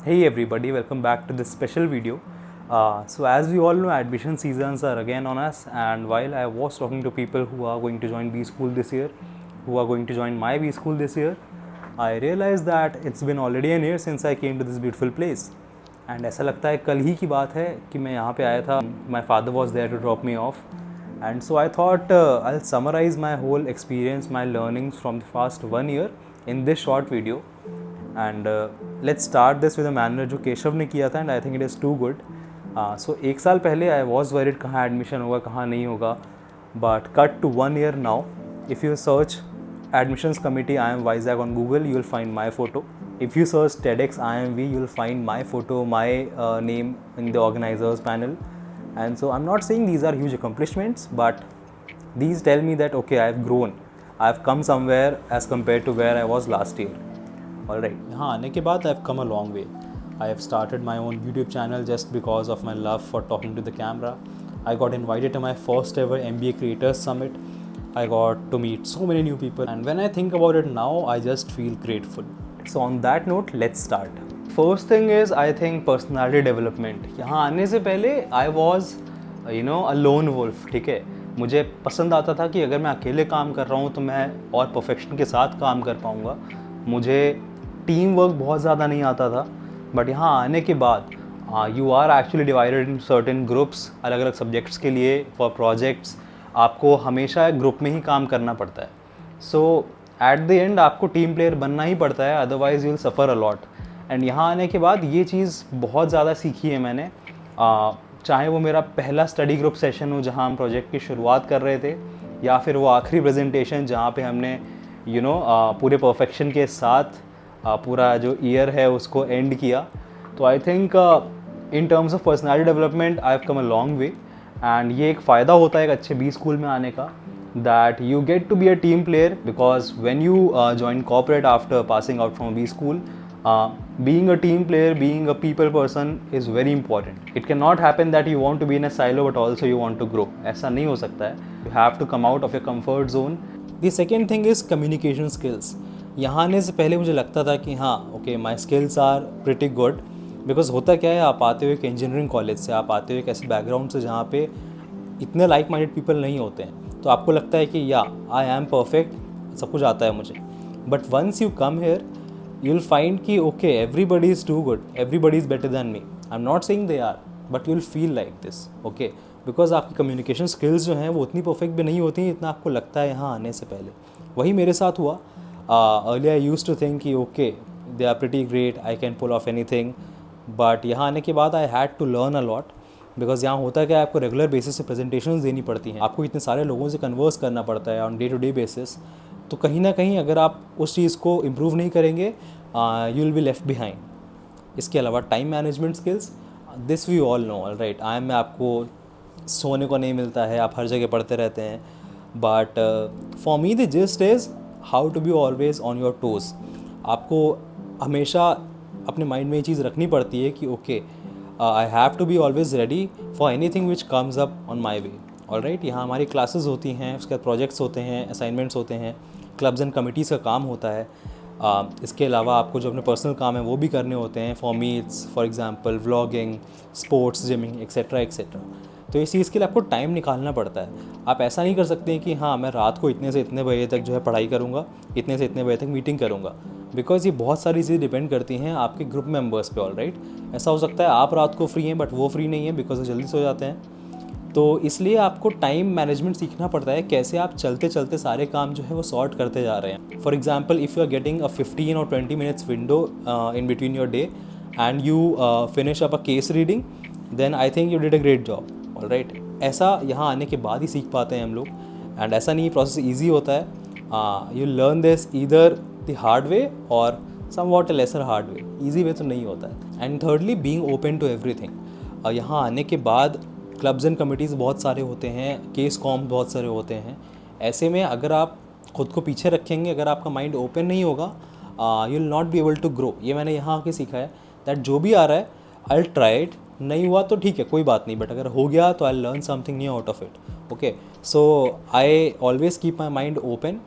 Hey everybody, welcome back to this special video. So as we all know, admission seasons are again on us, and while I was talking to people who are going to join B School this year, who are going to join my B School this year, I realized that it's been already a year since I came to this beautiful place. And ऐसा लगता है कल ही की बात है कि मैं यहाँ पे आया था. My father was there to drop me off, and so I thought I'll summarize my whole experience, my learnings from the past 1 year in this short video. And let's start this with a manner जो केशव ने किया था, and I think it is too good. So एक साल पहले I was worried कहाँ admission होगा कहाँ नहीं होगा, but cut to 1 year now. If you search admissions committee IIM Vizag on Google, you will find my photo. If you search TEDx IIMV, you will find my photo, my name in the organizers panel. And so I'm not saying these are huge accomplishments, but these tell me that okay, I've grown, I've come somewhere as compared to where I was last year. Alright, यहाँ आने के बाद I've come a long way. I have started my own YouTube channel just because of my love for talking to the camera. I got invited to my first ever MBA Creators Summit. I got to meet so many new people, and when I think about it now, I just feel grateful. So on that note, let's start. First thing is, I think personality development. यहाँ आने से पहले I was a lone wolf. ठीक है, मुझे पसंद आता था कि अगर मैं अकेले काम कर रहा हूँ तो मैं और परफेक्शन के साथ काम कर पाऊँगा. मुझे टीम वर्क बहुत ज़्यादा नहीं आता था, बट यहाँ आने के बाद you are actually divided in certain groups. अलग अलग सब्जेक्ट्स के लिए फॉर प्रोजेक्ट्स आपको हमेशा ग्रुप में ही काम करना पड़ता है. सो एट द एंड आपको टीम प्लेयर बनना ही पड़ता है, otherwise you will suffer a lot. And यहाँ आने के बाद ये चीज़ बहुत ज़्यादा सीखी है मैंने. चाहे वो मेरा पहला स्टडी ग्रुप सेशन हो जहाँ हम प्रोजेक्ट की शुरुआत कर रहे थे, या फिर वो आखिरी प्रेजेंटेशन जहाँ पे हमने पूरे परफेक्शन के साथ पूरा जो ईयर है उसको एंड किया. तो I think in terms of personality development I have come a long way. And ये एक फ़ायदा होता है एक अच्छे बी स्कूल में आने का, that you get to be a team player, because when you join corporate after passing out from B school, being a team player, being a people person is very important. It cannot happen that you want to be in a silo but also you want to grow. ऐसा नहीं हो सकता है. You have to come out of your comfort zone. The second thing is communication skills. यहाँ आने से पहले मुझे लगता था कि हाँ okay, my skills are pretty good. Because होता क्या है, आप आते हुए एक इंजीनियरिंग कॉलेज से, आप आते हुए एक ऐसे बैकग्राउंड से जहाँ पे इतने लाइक माइंडेड पीपल नहीं होते हैं, तो आपको लगता है कि या आई एम परफेक्ट, सब कुछ आता है मुझे. But once you come here you will find कि okay, everybody is too good, everybody is better than me. I'm not saying they are, but you will feel like this, okay, because आपकी communication skills जो हैं वो उतनी perfect भी नहीं होती हैं इतना आपको लगता है यहाँ आने से पहले. वही मेरे साथ हुआ. Earlier I used to think कि okay, they are pretty great, I can pull off anything, but यहाँ आने के बाद I had to learn a lot. Because यहाँ होता है कि आपको रेगुलर बेसिस से प्रेजेंटेशंस देनी पड़ती हैं, आपको इतने सारे लोगों से कन्वर्स करना पड़ता है on day to day basis. तो कहीं ना कहीं अगर आप उस चीज़ को इम्प्रूव नहीं करेंगे, you will be left behind. इसके अलावा time management skills, this we all know, right. IIM में आपको सोने को नहीं मिलता है, आप हर जगह पढ़ते रहते हैं. But for me the gist is how to be always on your toes. आपको हमेशा अपने माइंड में ये चीज़ रखनी पड़ती है कि okay, I have to be always ready for anything which comes up on my way. Alright, यहाँ हमारी क्लासेस होती हैं, उसके बाद प्रोजेक्ट्स होते हैं, असाइनमेंट्स होते हैं, क्लब्स एंड कमिटीज़ का काम होता है. इसके अलावा आपको जो अपने पर्सनल काम है वो भी करने होते हैं. For me it's for example vlogging, sports, gymming, etcetera etcetera. तो इस चीज़ के लिए आपको टाइम निकालना पड़ता है. आप ऐसा नहीं कर सकते कि हाँ मैं रात को इतने से इतने बजे तक जो है पढ़ाई करूँगा, इतने से इतने बजे तक मीटिंग करूँगा, बिकॉज ये बहुत सारी चीज़ें डिपेंड करती हैं आपके ग्रुप मेंबर्स पे. ऑलराइट, ऐसा हो सकता है आप रात को फ्री हैं बट वो फ्री नहीं है बिकॉज वो जल्दी सो जाते हैं. तो इसलिए आपको टाइम मैनेजमेंट सीखना पड़ता है, कैसे आप चलते चलते सारे काम जो है वो सॉर्ट करते जा रहे हैं. For example, if you are getting a 15 और 20 minutes window in between your day and you finish up a case reading, then I think you did a great job. Alright, ऐसा यहाँ आने के बाद ही सीख पाते हैं हम लोग. एंड ऐसा नहीं प्रोसेस ईजी होता है. You learn this either the hard way और somewhat a lesser hard way. Easy way तो नहीं होता है. And thirdly, being open to everything. यहाँ आने के बाद क्लब्स एंड कमिटीज़ बहुत सारे होते हैं, केस कॉम बहुत सारे होते हैं. ऐसे में अगर आप खुद को पीछे रखेंगे, अगर आपका माइंड ओपन नहीं होगा, you will not be able to grow. ये मैंने यहाँ आके सीखा है दैट जो भी आ रहा है आई विल ट्राई इट. नहीं हुआ तो ठीक है, कोई बात नहीं, बट अगर हो गया तो I learn something new out of it. Okay, so I always keep my mind open.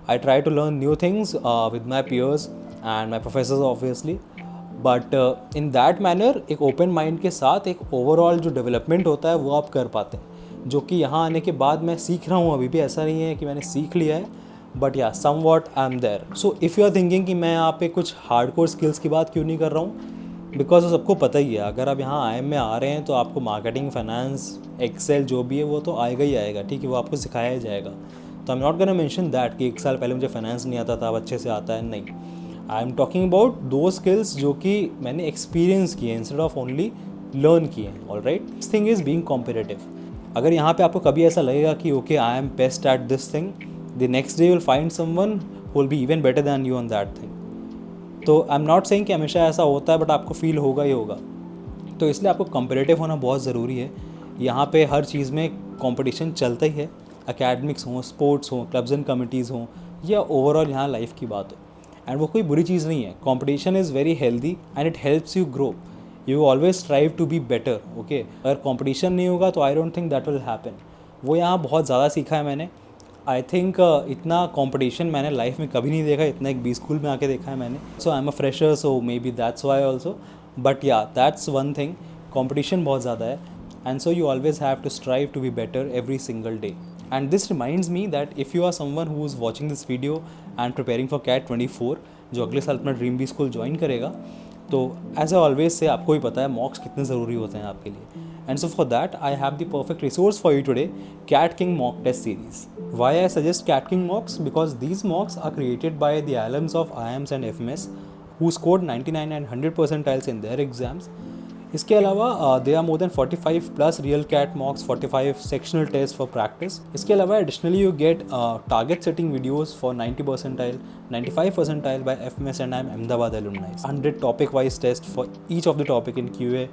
I try to learn new things with my peers and my professors obviously. But in that manner एक open mind के साथ एक overall जो development होता है वो आप कर पाते हैं, जो कि यहाँ आने के बाद मैं सीख रहा हूँ। अभी भी ऐसा नहीं है कि मैंने सीख लिया है, but yeah somewhat I am there. So if you are thinking कि मैं यहाँ पे कुछ हार्डकोर स्किल्स की बात क्यों नहीं कर रहा हूँ, बिकॉज वो सबको पता ही है, अगर आप यहाँ IIM में आ रहे हैं तो आपको मार्केटिंग, फाइनेंस, एक्सेल जो भी है वो तो आएगा ही आएगा, ठीक है, वो आपको सिखाया ही जाएगा। तो I am not gonna mention that कि 1 साल पहले मुझे फाइनेंस नहीं आता था, अब अच्छे से आता है, नहीं। आई एम टॉकिंग अबाउट दो स्किल्स जो कि मैंने एक्सपीरियंस किए इंस्टेड ऑफ ओनली लर्न किए हैं। Alright, this thing is being competitive. अगर यहाँ पे आपको कभी ऐसा लगेगा कि okay I am best at this thing, the next day you will find someone who will be even better than you on that thing. तो आई एम नॉट सेइंग कि हमेशा ऐसा होता है, बट आपको फील होगा ही होगा। तो इसलिए आपको कॉम्पिटिटिव होना बहुत ज़रूरी है। यहाँ पे हर चीज़ में कंपटीशन चलता ही है, एकेडमिक्स हों, स्पोर्ट्स हों, क्लब्स एंड कमिटीज़ हों, या ओवरऑल यहाँ लाइफ की बात हो। एंड वो कोई बुरी चीज़ नहीं है। Competition is very healthy and it helps you grow. You always thrive to be better. Okay, अगर कॉम्पिटिशन नहीं होगा तो I don't think that will happen. वो यहाँ बहुत ज़्यादा सीखा है मैंने। आई थिंक इतना कंपटीशन मैंने लाइफ में कभी नहीं देखा, इतना एक बी स्कूल में आके देखा है मैंने। So I am a fresher, so maybe that's why also, but yeah that's one thing, competition बहुत ज़्यादा है। And so you always have to strive to be better every single day. And this reminds me that if you are someone who is watching this video and preparing for CAT 24, जो अगले साल अपना dream B school join करेगा, तो as a always say आपको ही पता है मॉक्स कितने ज़रूरी होते हैं आपके लिए। And so for that, I have the perfect resource for you today, Cat King Mock Test Series. Why I suggest Cat King Mocks? Because these mocks are created by the alums of IIMs and FMS who scored 99 and 100 percentiles in their exams. इसके अलावा there are more than 45 plus real cat mocks, 45 sectional tests for practice. इसके अलावा additionally you get target setting videos for 90 percentile, 95 percentile by FMS and IIM Ahmedabad alumni. 100 topic wise tests for each of the topic in QA,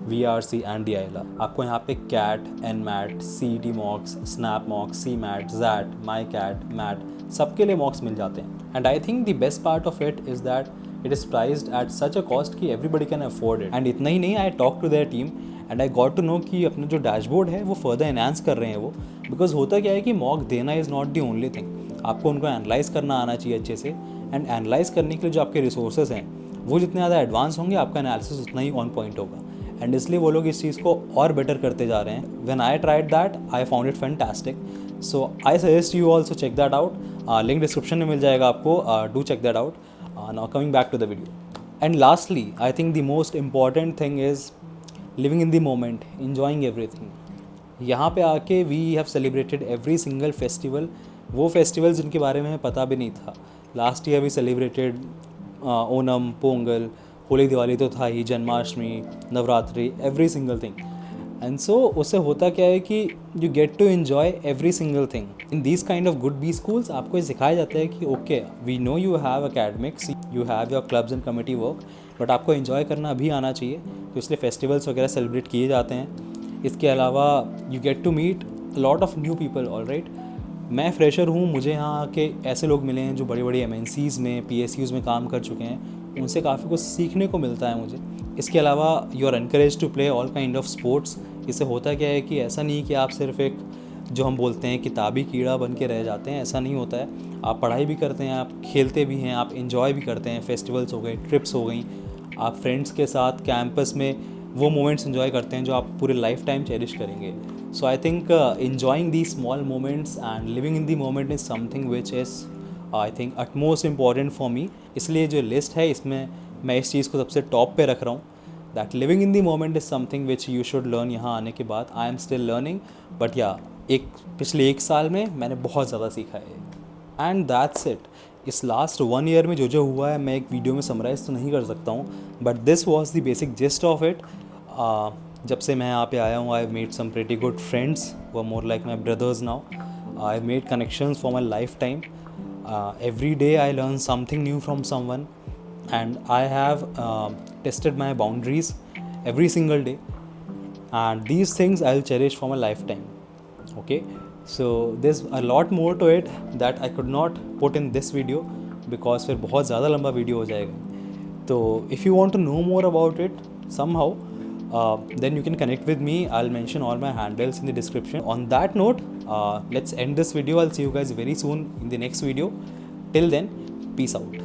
VRC and DILA। आपको यहाँ पे CAT, NMAT, CET mocks, SNAP mocks, CMAT, ZAT, MyCat, MAT, सबके लिए मॉक्स मिल जाते हैं। And I think the best part of it is that it is priced at such a cost कि everybody can afford it. And इतना ही नहीं, I talk to their team and I got to know कि अपना जो dashboard है वो further enhance कर रहे हैं वो। बिकॉज होता क्या है कि मॉक देना is not the only thing, आपको उनको एनालाइज करना आना चाहिए अच्छे से। एंड एनालाइज करने के लिए जो आपके रिसोर्सेज हैं वो जितने ज़्यादा एडवांस होंगे, आपका एनालिसिस उतना ही ऑन पॉइंट होगा। एंड इसलिए वो लोग इस चीज़ को और बेटर करते जा रहे हैं। When I tried that I found it fantastic, so I suggest you also check that out. Link description में मिल जाएगा आपको, do check that out. Now coming back to the video, and lastly I think the most important thing is living in the moment, enjoying everything. यहाँ पे आके we have celebrated every single festival, वो festival जिनके बारे में हमें पता भी नहीं था। Last year we celebrated Onam, Pongal, Holi, Diwali तो था ही, Janmashtami, Navratri, every single thing. And so उससे होता क्या है कि you get to enjoy every single thing. In this kind of good B schools आपको ये सिखाया जाता है कि okay we know you have academics, you have your clubs and committee work, but आपको एन्जॉय करना भी आना चाहिए। तो इसलिए फेस्टिवल्स वगैरह सेलिब्रेट किए जाते हैं। इसके अलावा you get to meet lot of new people. Alright, मैं फ्रेशर हूँ, मुझे यहाँ आके ऐसे लोग मिले हैं जो बड़ी बड़ी MNCs में, PSUs में काम कर चुके हैं, उनसे काफ़ी कुछ सीखने को मिलता है मुझे। इसके अलावा you are encourage to play all kind of sports. इससे होता क्या है कि ऐसा नहीं कि आप सिर्फ एक जो हम बोलते हैं किताबी कीड़ा बन के रह जाते हैं, ऐसा नहीं होता है। आप पढ़ाई भी करते हैं, आप खेलते भी हैं, आप इन्जॉय भी करते हैं। फेस्टिवल्स हो गए, ट्रिप्स हो गई, आप फ्रेंड्स के साथ कैंपस में वो मोमेंट्स इन्जॉय करते हैं जो आप पूरे लाइफ टाइम चेरिश करेंगे। So I think enjoying these small moments and living in the moment is something which is I think utmost important for me। इसलिए जो लिस्ट है इसमें मैं इस चीज़ को सबसे टॉप पे रख रहा हूँ, that living in the moment is something which you should learn. यहाँ आने के बाद I am still learning, but या पिछले 1 साल में मैंने बहुत ज़्यादा सीखा है। And that's it. इस लास्ट 1 ईयर में जो हुआ है मैं एक वीडियो में समराइज़ तो नहीं कर सकता हूँ, but this was the basic gist of it. जब से मैं यहाँ पे आया हूँ, I have made some pretty good friends who are more like my brothers now. I have made connections for my lifetime. Every day I learn something new from someone, and I have tested my boundaries every single day, and these things I'll cherish for my lifetime. Okay, so there's a lot more to it that I could not put in this video because फिर बहुत ज़्यादा लंबा video हो जाएगा। तो if you want to know more about it somehow, then you can connect with me. I'll mention all my handles in the description. On that note, let's end this video. I'll see you guys very soon in the next video. Till then, peace out.